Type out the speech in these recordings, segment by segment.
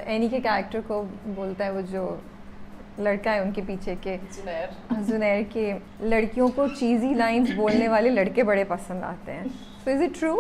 Any के character को बोलता है वो जो लड़का है उनके पीछे के जुनैर के लड़कियों को चीज़ी लाइंस बोलने वाले लड़के बड़े पसंद आते हैं. So is it true?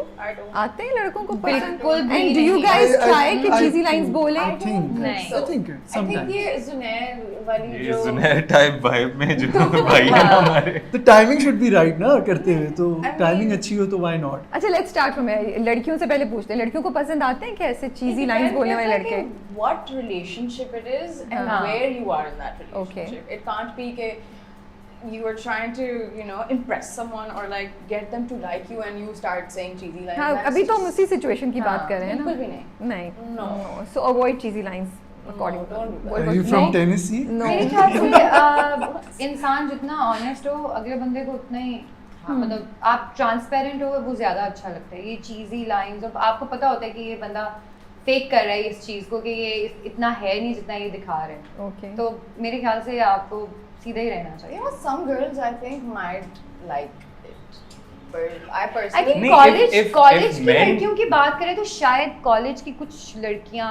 आते हैं लड़कों को पसंद? बिल्कुल भी And do you guys try कि चीज़ी लाइंस बोले? I think sometimes. ये जुनैर वाली ये जो जुनैर टाइप वाइब में जो भाई है ना हमारे. The timing should be right ना करते हुए तो timing अच्छी हो तो why not? अच्छा let's start from here. लड़कियों से पहले पूछते हैं लड़कियों को पसंद आते हैं क्या ऐसे चीज़ी लाइंस बोलने वाले लड़के? What relationship it is and हाँ. where you are in that Okay. relationship. It can't be कि you are trying to, you know, impress someone or like get them to like you and you start saying cheesy lines. हाँ That's अभी तो हम just- उसी situation की बात हाँ, कर रहे हैं ना. बिल्कुल भी नहीं. नहीं. No. So avoid cheesy lines according to. don't do that. What Are you about- from No. Tennessee? No. मेरे ख्याल से इंसान जितना ऑनेस्ट हो अगले बंदे को उतना ही मतलब आप ट्रांसपेरेंट हो वो ज़्यादा अच्छा लगता है. ये चीज़ी लाइंस और आपको पता होता है कि ये बंदा फेक कर रहा है इस चीज़ को कि ये इतना है नहीं जितना ये दिखा रहे हैं. Okay. तो मेरे ख्याल से आपको सीधा ही रहना चाहिए. You know, some girls I think might like it, but I I personally. Think नहीं, if कॉलेज की men- लड़कियों की बात करें तो शायद कॉलेज की कुछ लड़कियां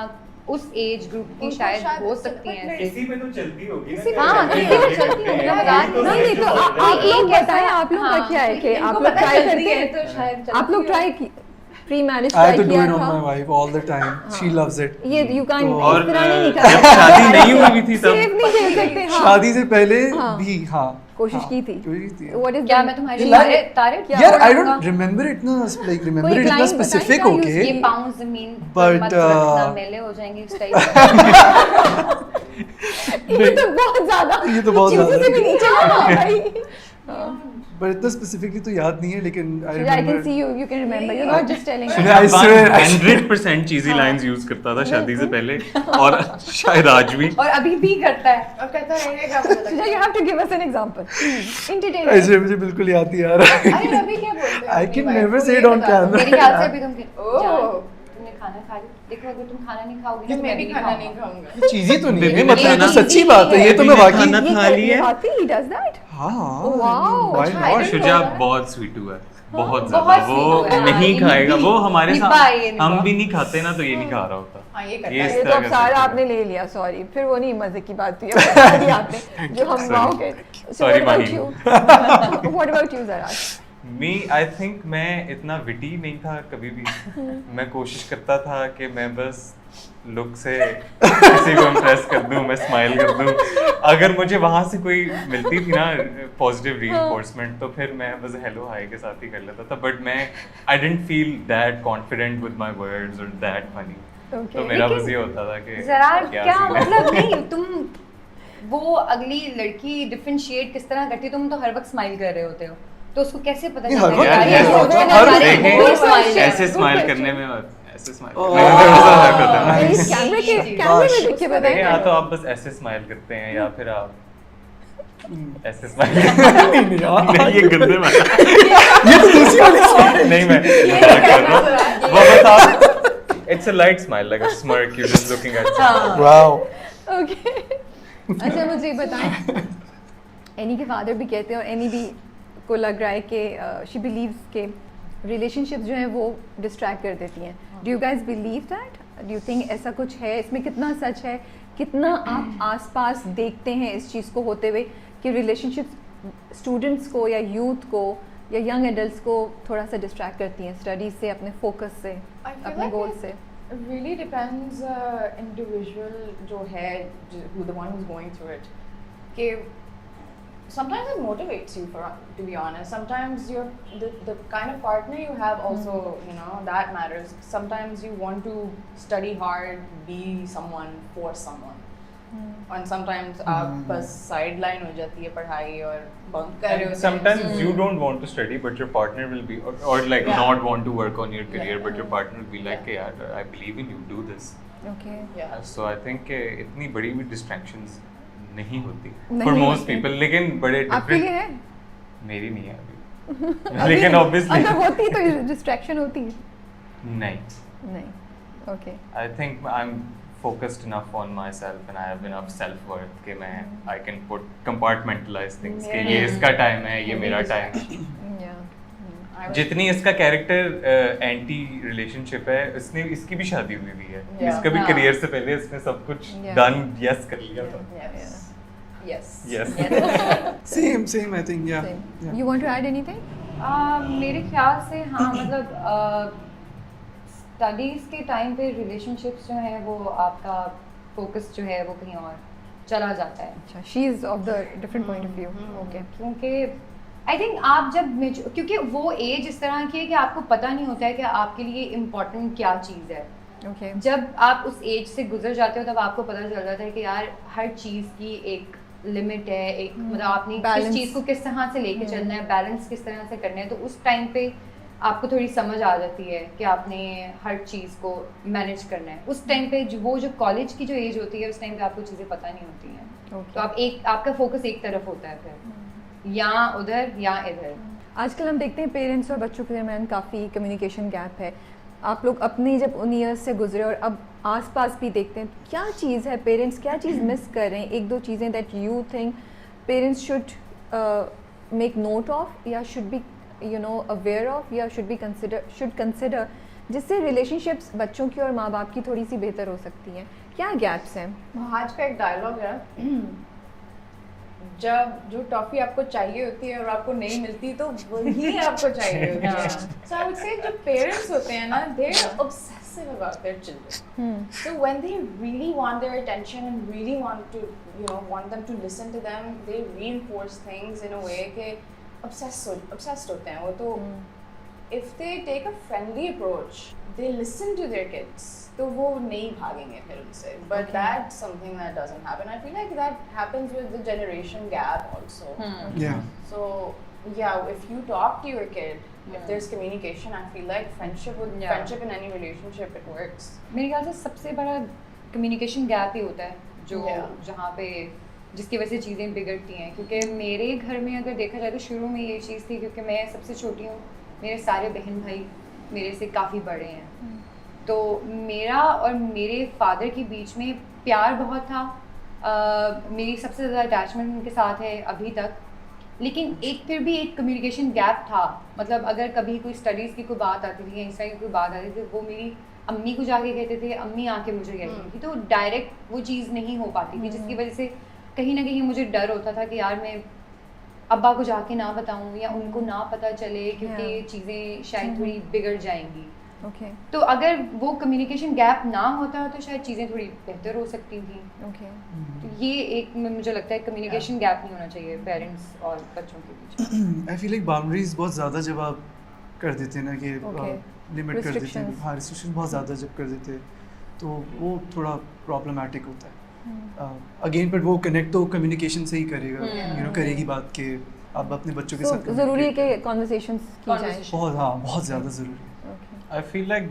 उस एज ग्रुप की उनको शायद शायद हो ऐसे सकती हैं लगता है, ऐसे. इसी में तो चलती होगी इसी ना. में हाँ, चलती इसी में है. चलती है, Yeah, मैं बता इनको रही नहीं तो हूँ. आप लोग एक बताएं ऐसा- आप लोग का हाँ, क्या है कि इनको आप लोग पता ट्राई चलती करते है हैं तो शायद आप लोग चलती है. Try pre marriage I have try to do किया it on my था wife all the time. She loves it. ये यू कैन तो- और इस तरह नहीं जब निकाल शादी नहीं हुई भी थी सेफ तब नहीं खेल सकते. हाँ शादी से पहले हाँ. भी हाँ कोशिश हाँ, की थी. कोशिश की. What is क्या the- मैं तुम्हारी ये लाइन- तारीफ क्या? Yaar, I करूँगा? don't remember it ना like कोई remember एक it इतना line बताएं specific क्या होके. ये पाँव जमीन पर But, मत रखना मेले हो जाएंगे इस टाइप. ये तो बहुत ज्यादा ये तो बहुत चीज़ों से ज्यादा. भी नीचे लगा है भाई. But इतना specifically तो याद नहीं है लेकिन I So I can remember. see you can remember. You're not just telling. सुने, I swear. 100% चीजी लाइंस यूज करता था शादी से पहले और शायद आज भी. और अभी भी करता है. और कहता रहेगा मुझे लगता Shuja, you have to give us an example. Entertain us. ऐसे मुझे बिल्कुल याद नहीं आ रहा. है. अरे अभी क्या बोलते हैं I अपनी can wife never को, say ये it on बता दो. camera. मेरे ख्याल से अभी तुम ओह. जान, तुमने खाना खा लिया. देखो अगर तुम खाना नहीं खाओगी जो तो मैं भी खाना नहीं खाऊंगा. खाऊंगा. चीज़ी तो नहीं है बेबी मतलब ये तो खाना- सच्ची बात है. ये तो मैं बेबी वाकई खाना खा लिया. He does that. हाँ wow. why अच्छा, not? I Shuja know that. बहुत स्वीट हुआ है. बहुत बहुत ज्यादा. sweet वो हुआ है. नहीं हाँ, खाएगा. ये वो हमारे निभा साथ है, ये हम निभा. भी नहीं खाते ना तो ये नहीं खा रहा होता. हाँ, ये करता ये है. इस ये तो तरह अब का सारा सिचुएशन आपने ले लिया. सॉरी फिर वो नहीं मजे की बात हुई. अब बता दिया आपने जो हम Sorry. वाओ के. So Sorry, what about Mani. you? What about you Zaraj? Me I think मैं इतना विटी नहीं था कभी भी. मैं कोशिश करता था कि मैं बस लुक से किसी को इम्प्रेस कर दूं, मैं स्माइल कर दूं. अगर मुझे वहां से कोई मिलती थी ना पॉजिटिव रीइंफोर्समेंट तो फिर मैं बस हेलो हाय के साथ ही कर लेता था. बट मैं I didn't feel that confident with my words और दैट फनी. Okay. तो मेरा लेकिन बस ये होता था कि जरा क्या scene है. मतलब नहीं तुम वो अगली लड़की डिफरेंशिएट किस तरह करती है. तुम तो हर वक्त स्माइल कर रहे होते हो तो उसको कैसे पता नहीं, चलता हर वक्त है नहीं, यार, हर ये वक्त हर नहीं. देखें, देखें, वो smile है. ऐसे Good स्माइल question. करने में ऐसे स्माइल Oh. कैमरे के जी, कैमरे में देख के नहीं, बताएं. या तो आप बस ऐसे स्माइल करते हैं या फिर आप ऐसे स्माइल नहीं यार. नहीं ये गंदे वाला ये तो दूसरी वाली smile. नहीं मैं मजाक कर रहा हूँ. वो बस आप it's a light smile like a smirk you just looking at Wow. Okay. अच्छा मुझे बताएं. एनी के फादर भी कहते हैं और एनी भी को लग रहा है कि शी बिलीव्स के रिलेशनशिप्स जो हैं वो डिस्ट्रैक्ट कर देती हैं. Do you guys believe that? Do you think ऐसा कुछ है? इसमें कितना सच है? कितना आप आसपास देखते हैं इस चीज़ को होते हुए कि रिलेशनशिप्स स्टूडेंट्स को या यूथ को या यंग एडल्ट्स को थोड़ा सा डिस्ट्रैक्ट करती हैं स्टडीज़ से, अपने फोकस से, I feel अपने like गोल it से? really depends individual जो है who the one who's going through it. कि sometimes it motivates you to be honest. Sometimes the kind of partner you have also you know that matters. Sometimes you want to study hard, be someone for someone. And sometimes आप बस sideline हो जाती है पढ़ाई और bunk कर रहे होते हैं. sometimes you don't want to study but your partner will be or like Yeah. not want to work on your career but your Yeah. partner will be like hey yaar I believe in you, do this. Okay. Yeah. So I think इतनी बड़ी भी distractions नहीं होती नहीं for most होती. people. लेकिन बड़े आपके लिए है? मेरी नहीं है अभी लेकिन obviously अगर होती तो डिस्ट्रैक्शन होती? नहीं. नहीं. Okay. I think I'm focused enough on myself and I have enough self worth कि मैं I can put compartmentalize things कि ये इसका time है, ये मेरा time है. Yeah. I जितनी इसका कैरेक्टर एंटी रिलेशनशिप है, इसने इसकी भी शादी हुई हुई है, Yeah. इसका भी हाँ. करियर से पहले इसने सब कुछ Yeah. डन यस कर लिया था. Yes. Yes. Same, I think, yeah. Same. Yeah. You want to add anything? मेरे ख्याल से हाँ, मतलब स्टडीज़ के टाइम पे रिलेशनशिप्स जो हैं वो आपका फोकस जो है वो कहीं और चला जाता है, अच्छा, she is of the different point of view. Okay. क्योंकि आई थिंक आप जब क्योंकि वो एज इस तरह की है कि आपको पता नहीं होता है कि आपके लिए इम्पोर्टेंट क्या चीज़ है. Okay. जब आप उस एज से गुजर जाते हो तब आपको पता चल जाता है कि यार हर चीज़ की एक लिमिट है, एक मतलब आपने किस Balance. चीज़ को किस तरह से लेके चलना है, बैलेंस किस तरह से करना है, तो उस टाइम पे आपको थोड़ी समझ आ जाती है कि आपने हर चीज़ को मैनेज करना है. उस टाइम पे वो जो कॉलेज की जो एज होती है उस टाइम पे आपको चीज़ें पता नहीं होती हैं. Okay. तो आपका फोकस एक तरफ होता है, फिर या उधर या इधर. आजकल हम देखते हैं पेरेंट्स और बच्चों के दरमियान काफ़ी कम्युनिकेशन गैप है. आप लोग अपनी जब उन ईयर्स से गुजरे और अब आसपास भी देखते हैं, क्या चीज़ है, पेरेंट्स क्या चीज़ मिस कर रहे हैं, एक दो चीज़ें that you think parents should make note of या शुड बी अवेयर ऑफ या शुड कंसिडर जिससे रिलेशनशिप्स बच्चों की और माँ बाप की थोड़ी सी बेहतर हो सकती हैं. क्या गैप्स हैं? आज का एक डायलॉग है, जब जो टॉफी आपको चाहिए होती है और आपको नहीं मिलती तो वही आपको चाहिए होती है. So I would say जो पेरेंट्स होते हैं ना, they're obsessive about their children. So when they really want their attention and really want them to listen to them, they reinforce things in a way कि obsessed होते हैं वो. तो if they take a friendly approach, they listen to their kids. तो वो नहीं भागेंगे फिर उनसे. But that's something that doesn't happen. I feel like that happens with the generation gap also. Yeah. So yeah, if you talk to your kid, if there's communication, I feel like friendship in any relationship, it works. मेरे ख्याल से सबसे बड़ा communication gap ही होता है जो Yeah. जहाँ पे जिसकी वजह से चीज़ें बिगड़ती हैं. क्योंकि मेरे घर में अगर देखा जाए तो शुरू में ये चीज़ थी, क्योंकि मैं सबसे छोटी हूँ, मेरे सारे बहन भाई मेरे से काफ़ी बड़े हैं. तो मेरा और मेरे फादर के बीच में प्यार बहुत था. मेरी सबसे ज़्यादा अटैचमेंट उनके साथ है अभी तक. लेकिन फिर भी एक कम्युनिकेशन गैप था. मतलब अगर कभी कोई स्टडीज़ की कोई बात आती थी या इस तरह की कोई बात आती थी, वो मेरी अम्मी को जाके कहते थे, अम्मी आके मुझे कहती थी. तो डायरेक्ट वो चीज़ नहीं हो पाती थी, जिसकी वजह से कहीं ना कहीं मुझे डर होता था कि यार मैं अब्बा को जाके ना बताऊं या उनको ना पता चले, क्योंकि ये चीज़ें शायद थोड़ी बिगड़ जाएंगी. Okay. तो अगर वो कम्युनिकेशन गैप ना होता तो शायद चीज़ें थोड़ी बेहतर हो सकती थी. Okay. तो ये एक मुझे लगता है कम्युनिकेशन गैप नहीं होना चाहिए पेरेंट्स और बच्चों के बीच. आई फील लाइक बाउंड्रीज बहुत ज़्यादा जब आप कर देते हैं ना कि Okay. लिमिट कर देते हैं. Restrictions. हाँ, रिस्ट्रिक्शन बहुत ज़्यादा जब कर देते हैं तो वो थोड़ा प्रॉब्लमेटिक होता है. अगेन पर वो कनेक्ट तो कम्युनिकेशन से ही करेगा, करेगी बात के आप अपने बच्चों के So साथ ज़रूरी है communicate कि कॉन्वर्सेशंस की जाएं. Conversation. बहुत ज़्यादा ज़रूरी है. Okay. I feel like